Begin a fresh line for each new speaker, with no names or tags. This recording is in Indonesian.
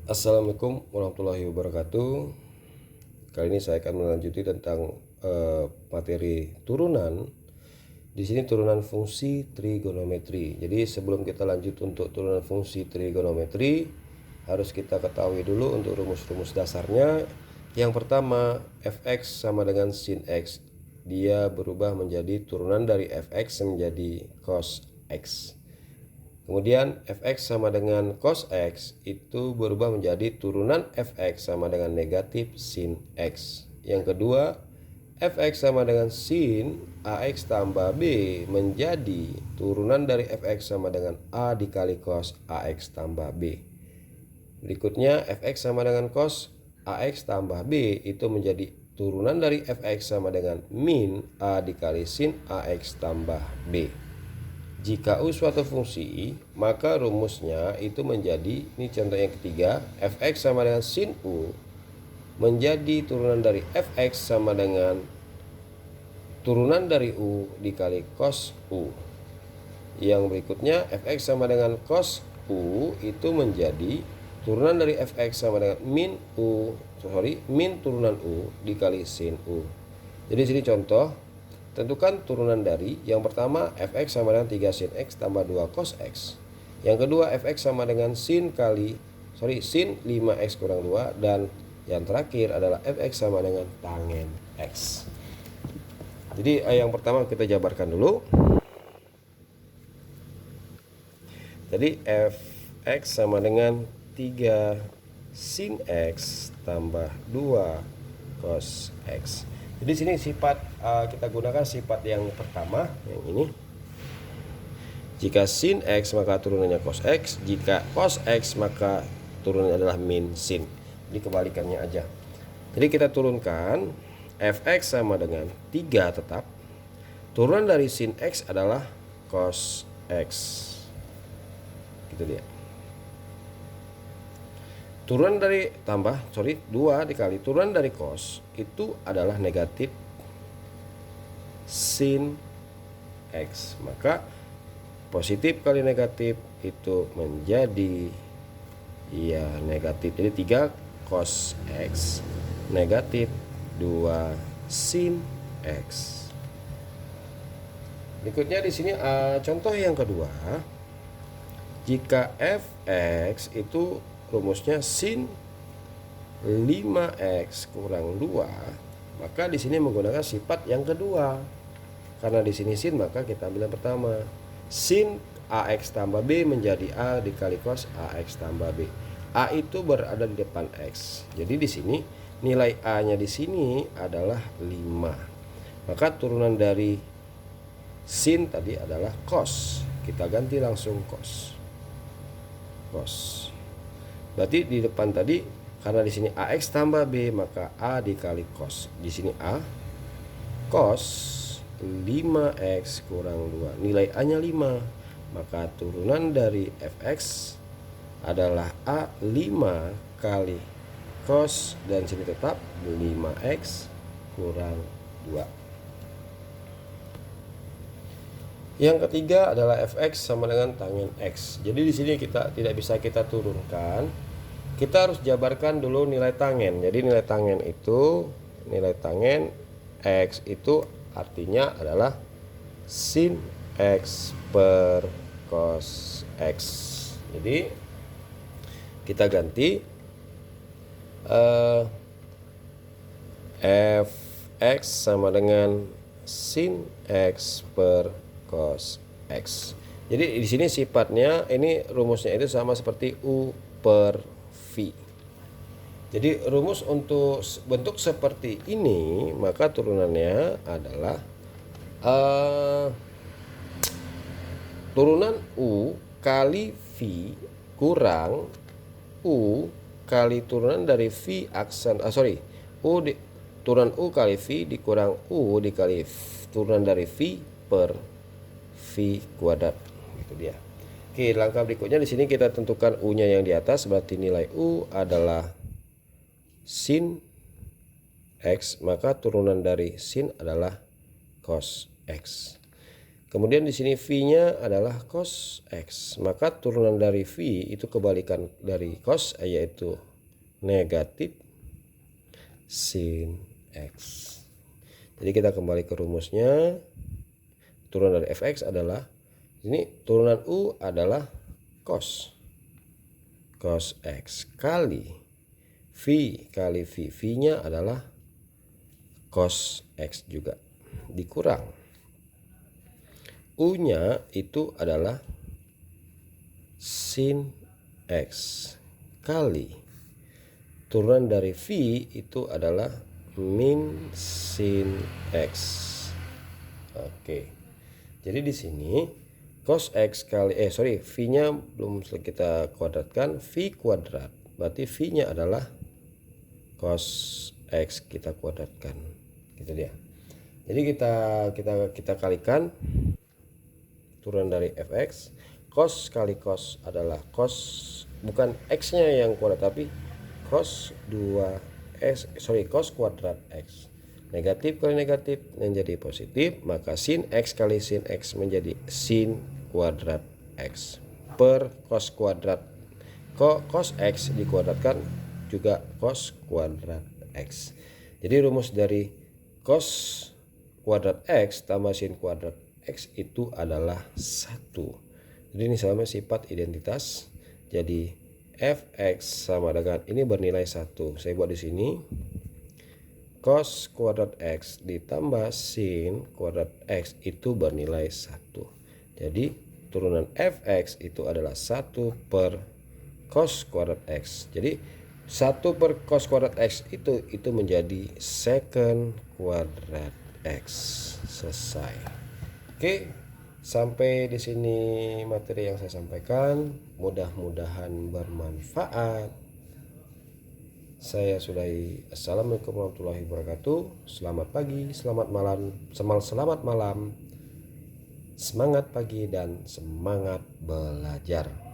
Assalamualaikum warahmatullahi wabarakatuh. Kali ini saya akan melanjuti tentang materi turunan. Di sini turunan fungsi trigonometri. Jadi sebelum kita lanjut untuk turunan fungsi trigonometri, harus kita ketahui dulu untuk rumus-rumus dasarnya. Yang pertama, fx sama dengan sin x. Dia berubah menjadi turunan dari fx menjadi cos x. Kemudian fx sama dengan cos x itu berubah menjadi turunan fx sama dengan negatif sin x. Yang kedua, fx sama dengan sin ax tambah b menjadi turunan dari fx sama dengan a dikali cos ax tambah b. Berikutnya fx sama dengan cos ax tambah b itu menjadi turunan dari fx sama dengan min a dikali sin ax tambah b. Jika U suatu fungsi, maka rumusnya itu menjadi, ini contoh yang ketiga, fx sama dengan sin U menjadi turunan dari fx sama dengan turunan dari U dikali cos U. Yang berikutnya fx sama dengan cos U itu menjadi turunan dari fx sama dengan min turunan U dikali sin U. Jadi sini contoh, tentukan turunan dari yang pertama fx sama dengan 3 sin x tambah 2 cos x. Yang kedua fx sama dengan sin 5x kurang 2. Dan yang terakhir adalah fx sama dengan tangen x. Jadi yang pertama kita jabarkan dulu. Jadi fx sama dengan 3 sin x tambah 2 cos x. Jadi sini sifat kita gunakan sifat yang pertama, yang ini. Jika sin x maka turunannya cos x, jika cos x maka turunannya adalah min sin. Jadi kebalikannya aja. Jadi kita turunkan fx sama dengan 3 tetap. Turunan dari sin x adalah cos x. Gitu dia. Turunan dari 2 dikali turunan dari cos itu adalah negatif sin x. Maka positif kali negatif itu menjadi negatif. Jadi 3 cos x negatif 2 sin x. Berikutnya di sini contoh yang kedua. Jika fx itu rumusnya sin 5x kurang 2, maka di sini menggunakan sifat yang kedua. Karena di sini sin, maka kita ambil yang pertama. Sin ax tambah b menjadi a dikali cos ax tambah b. A itu berada di depan x. Jadi di sini nilai a-nya di sini adalah 5. Maka turunan dari sin tadi adalah cos. Kita ganti langsung cos. Berarti di depan tadi karena di sini ax tambah b maka a dikali cos. Di sini a cos 5x kurang 2. Nilai a-nya 5. Maka turunan dari fx adalah a 5 kali cos dan sini tetap 5x kurang 2. Yang ketiga adalah fx sama dengan tangen x. Jadi di sini kita tidak bisa kita turunkan. Kita harus jabarkan dulu nilai tangen. Jadi nilai tangen x itu artinya adalah sin x per cos x. Jadi kita ganti fx sama dengan sin x per cos x. Jadi di sini sifatnya ini rumusnya itu sama seperti U per V. Jadi rumus untuk bentuk seperti ini maka turunannya adalah turunan U kali V kurang U kali turunan dari V aksen turunan U kali V dikurang U dikali turunan dari V per V kuadrat. Gitu dia. Oke, langkah berikutnya di sini kita tentukan U-nya yang di atas, berarti nilai U adalah sin x, maka turunan dari sin adalah cos x. Kemudian di sini V-nya adalah cos X. Maka turunan dari V itu kebalikan dari cos, yaitu negatif sin X. Jadi kita kembali ke rumusnya. Turunan dari fx adalah, ini turunan U adalah cos X kali V kali V. V-nya adalah cos X juga. Dikurang U-nya itu adalah sin X kali turunan dari V itu adalah min sin X. Oke. Jadi di sini cos X kali V-nya belum kita kuadratkan, V kuadrat. Berarti V-nya adalah cos X kita kuadratkan. Gitu dia. Jadi kita kalikan turunan dari fx. Cos kali cos adalah cos, bukan x-nya yang kuadrat tapi cos cos kuadrat x. Negatif kali negatif menjadi positif, maka sin x kali sin x menjadi sin kuadrat x per cos kuadrat. Cos x dikuadratkan juga cos kuadrat x. Jadi rumus dari cos kuadrat x tambah sin kuadrat x itu adalah 1. Jadi ini sama sifat identitas. Jadi fx sama dengan ini bernilai 1. Saya buat di sini cos kuadrat x ditambah sin kuadrat x itu bernilai 1. Jadi turunan fx itu adalah 1 per cos kuadrat x. Jadi 1 per cos kuadrat x itu menjadi secant kuadrat x. Selesai. Oke, sampai di sini materi yang saya sampaikan. Mudah-mudahan bermanfaat. Saya sudahi. Assalamualaikum warahmatullahi wabarakatuh. Selamat pagi, selamat malam, selamat malam. Semangat pagi dan semangat belajar.